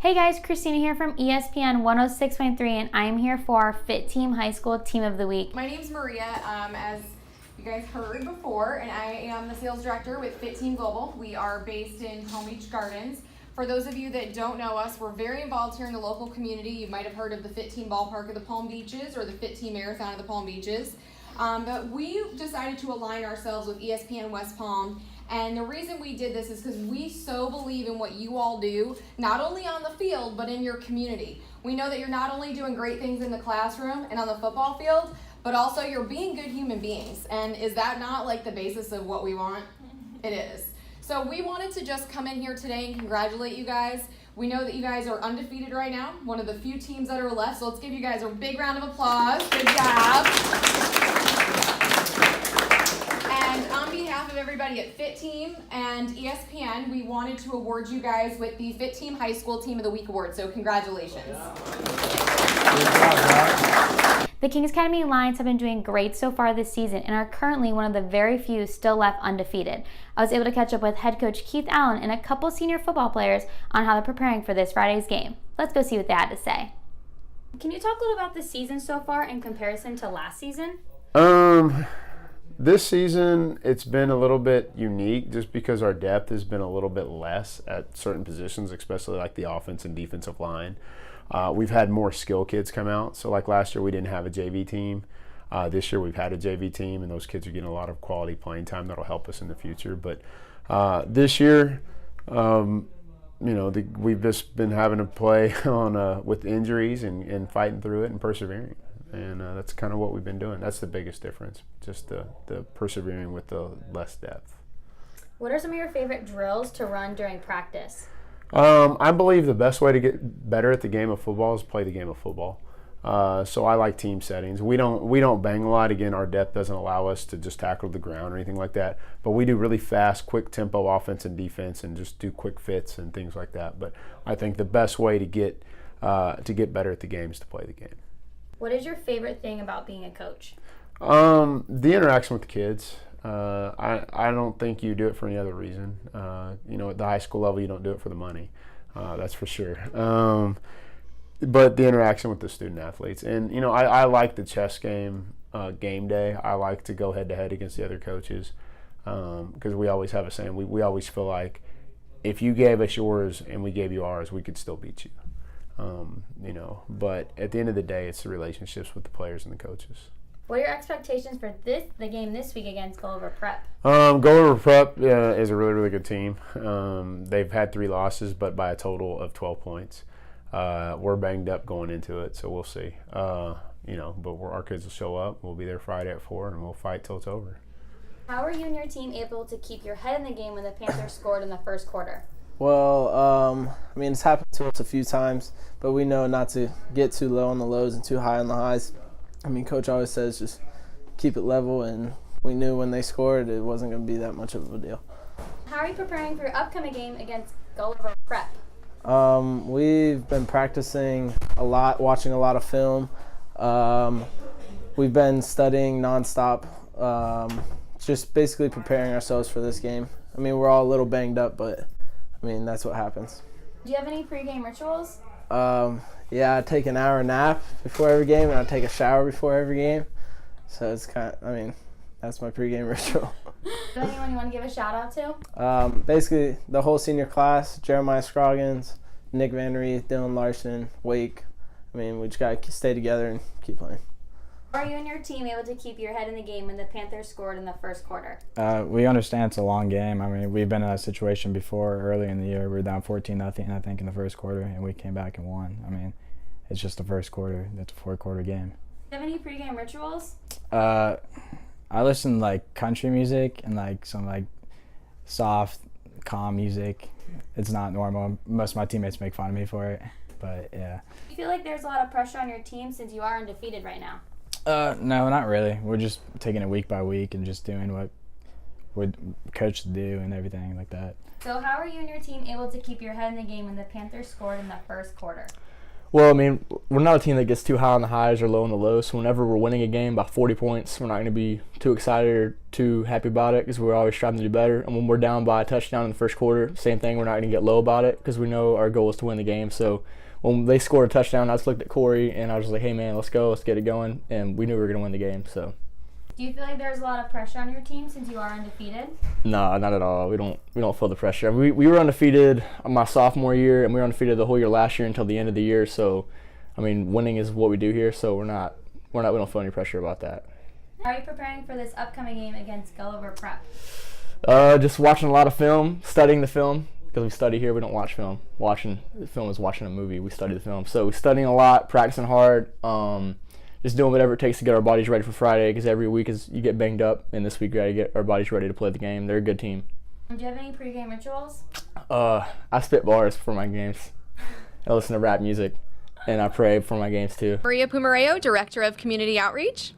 Hey guys, Christina here from ESPN 106.3, and I'm here for our FITTEAM High School Team of the Week. My name's Maria, as you guys heard before, and I am the sales director with FITTEAM Global. We are based in Palm Beach Gardens. For those of you that don't know us, we're very involved here in the local community. You might have heard of the FITTEAM Ballpark of the Palm Beaches or the FITTEAM Marathon of the Palm Beaches. But we decided to align ourselves with ESPN West Palm. And the reason we did this is because we so believe in what you all do, not only on the field, but in your community. We know that you're not only doing great things in the classroom and on the football field, but also you're being good human beings. And is that not like the basis of what we want? It is. So we wanted to just come in here today and congratulate you guys. We know that you guys are undefeated right now, one of the few teams that are left. So let's give you guys a big round of applause. Good job. And on behalf of everybody at FITTEAM and ESPN, we wanted to award you guys with the FITTEAM High School Team of the Week award. So congratulations. The Kings Academy Lions have been doing great so far this season and are currently one of the very few still left undefeated. I was able to catch up with head coach Keith Allen and a couple senior football players on how they're preparing for this Friday's game. Let's go see what they had to say. Can you talk a little about the season so far in comparison to last season? This season, it's been a little bit unique just because our depth has been a little bit less at certain positions, especially like the offense and defensive line. We've had more skill kids come out. So like last year, we didn't have a JV team. This year, we've had a JV team, and those kids are getting a lot of quality playing time that'll help us in the future. But this year, we've just been having to play on with injuries and fighting through it and persevering. And that's kind of what we've been doing. That's the biggest difference, just the persevering with the less depth. What are some of your favorite drills to run during practice? I believe the best way to get better at the game of football is play the game of football. So I like team settings. We don't bang a lot. Again, our depth doesn't allow us to just tackle the ground or anything like that. But we do really fast, quick tempo offense and defense, and just do quick fits and things like that. But I think the best way to get better at the game is to play the game. What is your favorite thing about being a coach? The interaction with the kids. I don't think you do it for any other reason. At the high school level, you don't do it for the money. That's for sure. But the interaction with the student athletes. And, I like the chess game day. I like to go head-to-head against the other coaches because we always have a saying. We always feel like if you gave us yours and we gave you ours, we could still beat you. But at the end of the day, it's the relationships with the players and the coaches. What are your expectations for the game this week against Gulliver Prep? Gulliver Prep is a really, really good team. They've had 3 losses, but by a total of 12 points. We're banged up going into it, so we'll see. But our kids will show up. We'll be there Friday at 4, and we'll fight till it's over. How are you and your team able to keep your head in the game when the Panthers scored in the first quarter? Well, it's happened to us a few times, but we know not to get too low on the lows and too high on the highs. Coach always says just keep it level, and we knew when they scored it wasn't going to be that much of a deal. How are you preparing for your upcoming game against Gulliver Prep? We've been practicing a lot, watching a lot of film. We've been studying nonstop, just basically preparing ourselves for this game. We're all a little banged up, but that's what happens. Do you have any pregame rituals? I take an hour nap before every game, and I take a shower before every game. So it's that's my pregame ritual. Is there anyone you want to give a shout out to? Basically, the whole senior class: Jeremiah Scroggins, Nick Van Reeth, Dylan Larson, Wake. We just gotta stay together and keep playing. Are you and your team able to keep your head in the game when the Panthers scored in the first quarter? We understand it's a long game. We've been in that situation before early in the year. We were down 14-0, I think, in the first quarter, and we came back and won. It's just the first quarter. It's a 4-quarter game. Do you have any pregame rituals? I listen to country music and some soft, calm music. It's not normal. Most of my teammates make fun of me for it, but yeah. Do you feel like there's a lot of pressure on your team since you are undefeated right now? No, not really. We're just taking it week by week and just doing what we're coached to do and everything like that. So how are you and your team able to keep your head in the game when the Panthers scored in the first quarter? Well, I mean, we're not a team that gets too high on the highs or low on the lows. So whenever we're winning a game by 40 points, we're not going to be too excited or too happy about it because we're always striving to do better. And when we're down by a touchdown in the first quarter, same thing. We're not going to get low about it because we know our goal is to win the game. So when they scored a touchdown, I just looked at Corey and I was like, hey, man, let's go. Let's get it going. And we knew we were going to win the game. So. Do you feel like there's a lot of pressure on your team since you are undefeated? No, not at all. We don't feel the pressure. We were undefeated my sophomore year, and we were undefeated the whole year last year until the end of the year. So, I mean, winning is what we do here. So we don't feel any pressure about that. How are you preparing for this upcoming game against Gulliver Prep? Just watching a lot of film, studying the film because we study here. We don't watch film. Watching the film is watching a movie. We study the film. So we're studying a lot, practicing hard. Just doing whatever it takes to get our bodies ready for Friday because every week you get banged up, and this week we got to get our bodies ready to play the game. They're a good team. Do you have any pregame rituals? I spit bars for my games. I listen to rap music, and I pray for my games too. Maria Pumareo, Director of Community Outreach.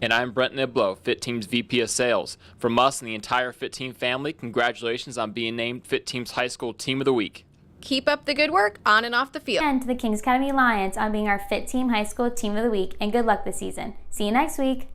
And I'm Brent Niblo, Fit Team's VP of Sales. From us and the entire Fit Team family, congratulations on being named Fit Team's High School Team of the Week. Keep up the good work on and off the field. And to the Kings Academy Lions on being our FITTEAM High School Team of the Week, and good luck this season. See you next week.